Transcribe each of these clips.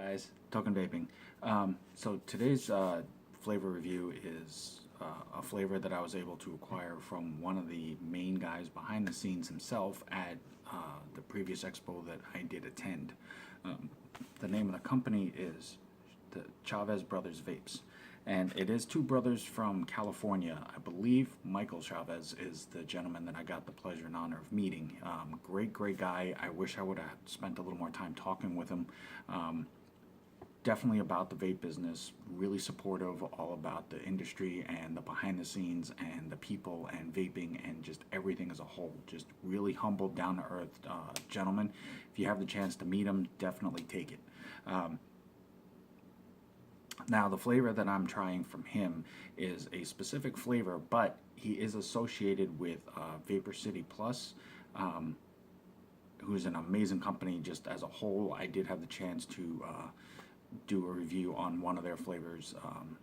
guys, Token Vaping. So today's flavor review is a flavor that I was able to acquire from one of the main guys behind the scenes himself at the previous expo that I did attend. The name of the company is the Chavez Brothers Vapes. And it is two brothers from California. I believe Michael Chavez is the gentleman that I got the pleasure and honor of meeting. Great guy. I wish I would have spent a little more time talking with him. Definitely about the vape business, really supportive, all about the industry and the behind the scenes and the people and vaping and just everything as a whole. Just really humble, down to earth gentleman. If you have the chance to meet him, definitely take it. Now, the flavor that I'm trying from him is a specific flavor, but he is associated with Vapor City Plus, who's an amazing company just as a whole. I did have the chance to do a review on one of their flavors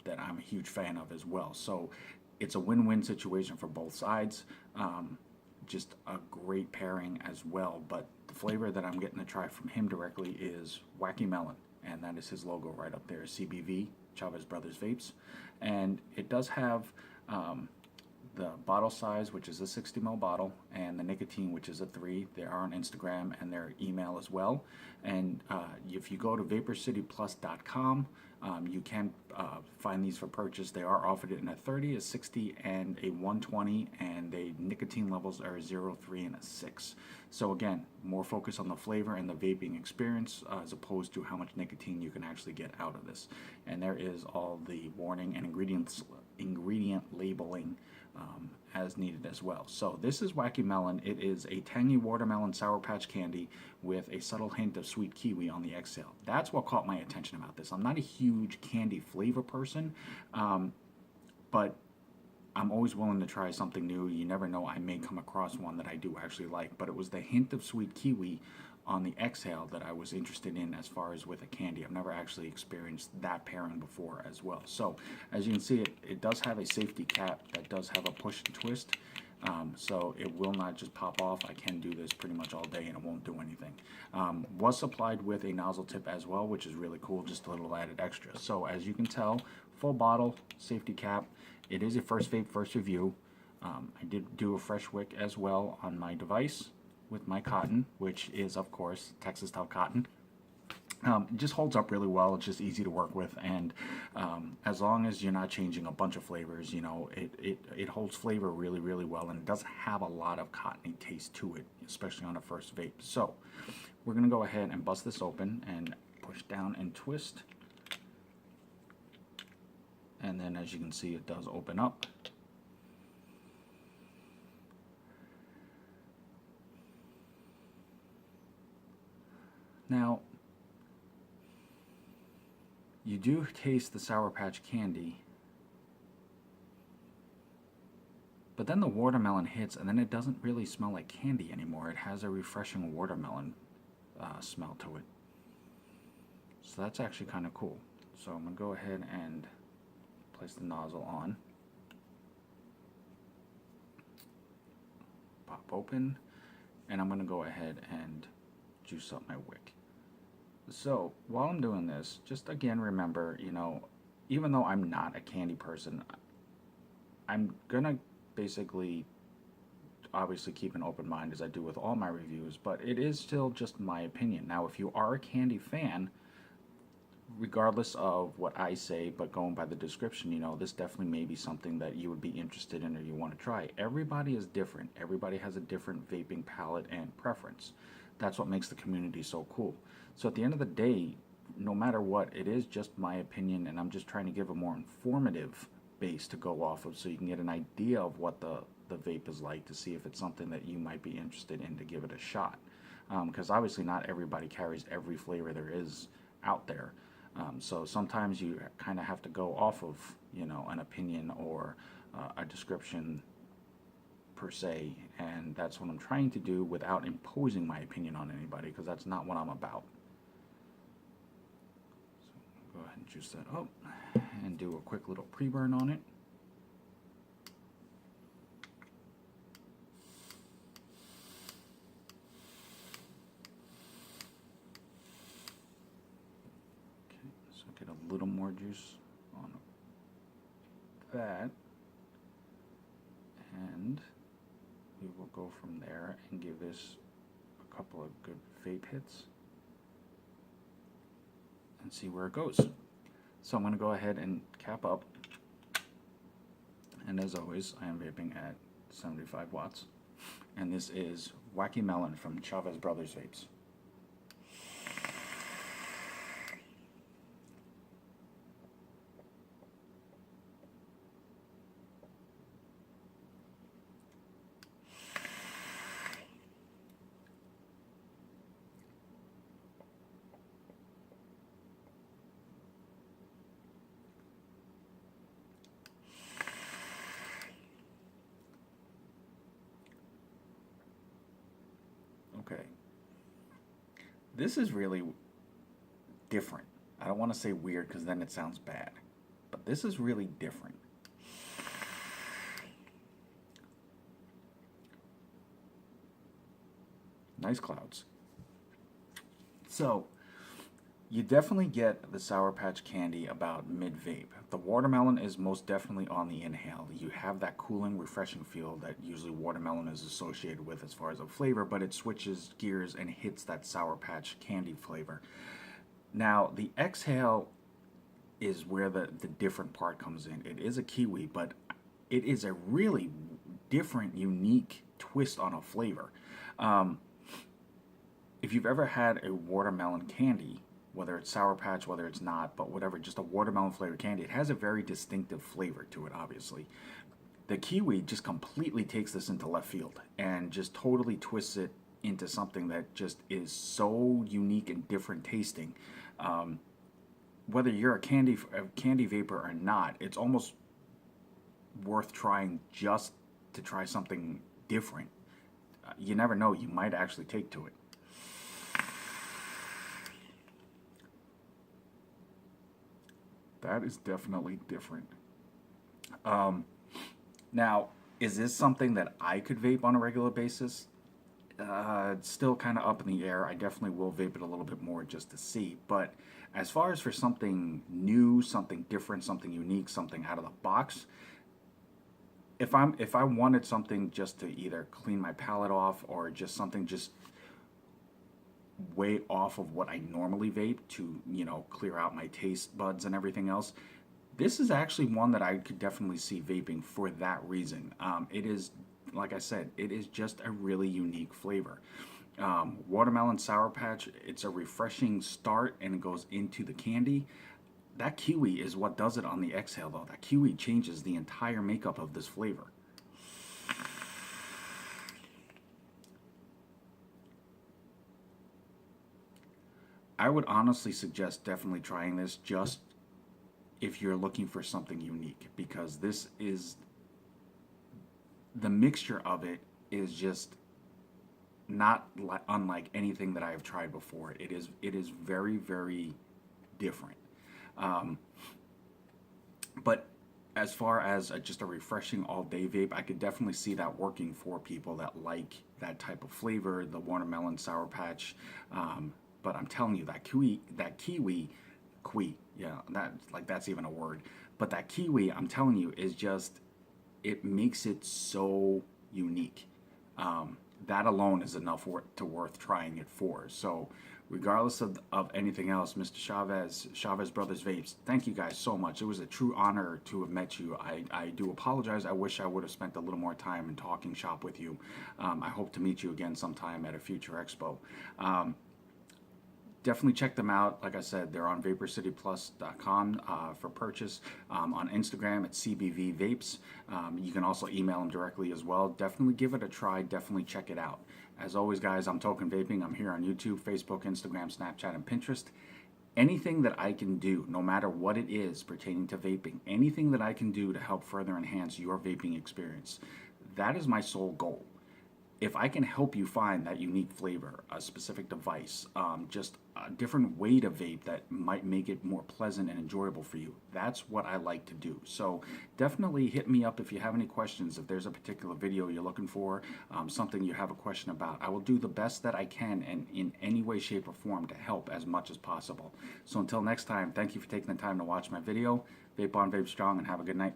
that I'm a huge fan of as well. So it's a win-win situation for both sides. Just a great pairing as well. But the flavor that I'm getting to try from him directly is Wacky Melon. And that is his logo right up there, CBV, Chavez Brothers Vapes. And it does have the bottle size, which is a 60 ml bottle, and the nicotine, which is a 3. They are on Instagram and their email as well. And if you go to vaporcityplus.com, you can find these for purchase. They are offered in a 30, a 60, and a 120, and the nicotine levels are a 0, 3, and a 6. So again, more focus on the flavor and the vaping experience as opposed to how much nicotine you can actually get out of this. And there is all the warning and ingredient labeling as needed as well. So this is Wacky Melon. It is a tangy watermelon Sour Patch candy with a subtle hint of sweet kiwi on the exhale. That's what caught my attention about this. I'm not a huge candy flavor person, but I'm always willing to try something new. You never know, I may come across one that I do actually like, but it was the hint of sweet kiwi on the exhale that I was interested in as far as with a candy. I've never actually experienced that pairing before as well. So as you can see, it does have a safety cap that does have a push and twist. So it will not just pop off. I can do this pretty much all day and it won't do anything. Was supplied with a nozzle tip as well, which is really cool, just a little added extra. So as you can tell, full bottle, safety cap. It is a first vape, first review. I did do a fresh wick as well on my device with my cotton, which is, of course, Texas style cotton. It just holds up really well. It's just easy to work with, and as long as you're not changing a bunch of flavors, you know, it holds flavor really well, and it doesn't have a lot of cottony taste to it, especially on a first vape. So we're gonna go ahead and bust this open and push down and twist, and then as you can see, it does open up. Now, you do taste the Sour Patch candy, but then the watermelon hits, and then it doesn't really smell like candy anymore. It has a refreshing watermelon smell to it. So that's actually kind of cool. So I'm going to go ahead and place the nozzle on. Pop open, and I'm going to go ahead and juice up my wick. So while I'm doing this, just again remember, you know, even though I'm not a candy person, I'm gonna basically obviously keep an open mind as I do with all my reviews, but it is still just my opinion. Now, if you are a candy fan, regardless of what I say, but going by the description, you know, this definitely may be something that you would be interested in or you want to try. Everybody is different. Everybody has a different vaping palette and preference. That's what makes the community so cool. So at the end of the day, no matter what, it is just my opinion, and I'm just trying to give a more informative base to go off of so you can get an idea of what the vape is like, to see if it's something that you might be interested in to give it a shot. Because obviously not everybody carries every flavor there is out there. So sometimes you kind of have to go off of, you know, an opinion or a description per se, and that's what I'm trying to do without imposing my opinion on anybody, because that's not what I'm about. So go ahead and juice that up and do a quick little pre-burn on it. Get a little more juice on that. And we will go from there and give this a couple of good vape hits and see where it goes. So I'm going to go ahead and cap up. And as always, I am vaping at 75 watts. And this is Wacky Melon from Chavez Brothers Vapes. Okay. This is really different. I don't want to say weird because then it sounds bad. But this is really different. Nice clouds. So, you definitely get the Sour Patch Candy about mid-vape. The watermelon is most definitely on the inhale. You have that cooling, refreshing feel that usually watermelon is associated with as far as a flavor, but it switches gears and hits that Sour Patch Candy flavor. Now, the exhale is where the different part comes in. It is a Kiwi, but it is a really different, unique twist on a flavor. If you've ever had a watermelon candy, whether it's Sour Patch, whether it's not, but whatever, just a watermelon flavored candy, it has a very distinctive flavor to it, obviously. The Kiwi just completely takes this into left field and just totally twists it into something that just is so unique and different tasting. Whether you're a candy vapor or not, it's almost worth trying just to try something different. You never know, you might actually take to it. That is definitely different. Now, is this something that I could vape on a regular basis? It's still kind of up in the air. I definitely will vape it a little bit more just to see. But as far as for something new, something different, something unique, something out of the box, if I wanted something just to either clean my palate off or just something just way off of what I normally vape to, you know, clear out my taste buds and everything else, this is actually one that I could definitely see vaping for that reason. It is, like I said, it is just a really unique flavor. Watermelon Sour Patch, it's a refreshing start and it goes into the candy. That Kiwi is what does it on the exhale though. That Kiwi changes the entire makeup of this flavor. I would honestly suggest definitely trying this just if you're looking for something unique, because this is, the mixture of it is just not unlike anything that I have tried before. It is very, very different. But as far as just a refreshing all-day vape, I could definitely see that working for people that like that type of flavor, the watermelon Sour Patch. But I'm telling you, that Kiwi, yeah, that's even a word. But that Kiwi, I'm telling you, is just, it makes it so unique. That alone is enough worth trying it for. So regardless of anything else, Mr. Chavez Brothers Vapes, thank you guys so much. It was a true honor to have met you. I do apologize. I wish I would have spent a little more time in talking shop with you. I hope to meet you again sometime at a future expo. Definitely check them out. Like I said, they're on vaporcityplus.com for purchase. On Instagram at CBVapes. You can also email them directly as well. Definitely give it a try. Definitely check it out. As always, guys, I'm Token Vaping. I'm here on YouTube, Facebook, Instagram, Snapchat, and Pinterest. Anything that I can do, no matter what it is pertaining to vaping, anything that I can do to help further enhance your vaping experience, that is my sole goal. if I can help you find that unique flavor, a specific device, just a different way to vape that might make it more pleasant and enjoyable for you, that's what I like to do. So definitely hit me up if you have any questions. If there's a particular video you're looking for, something you have a question about, I will do the best that I can and in any way, shape, or form to help as much as possible. So until next time, thank you for taking the time to watch my video. Vape on, vape strong, and have a good night.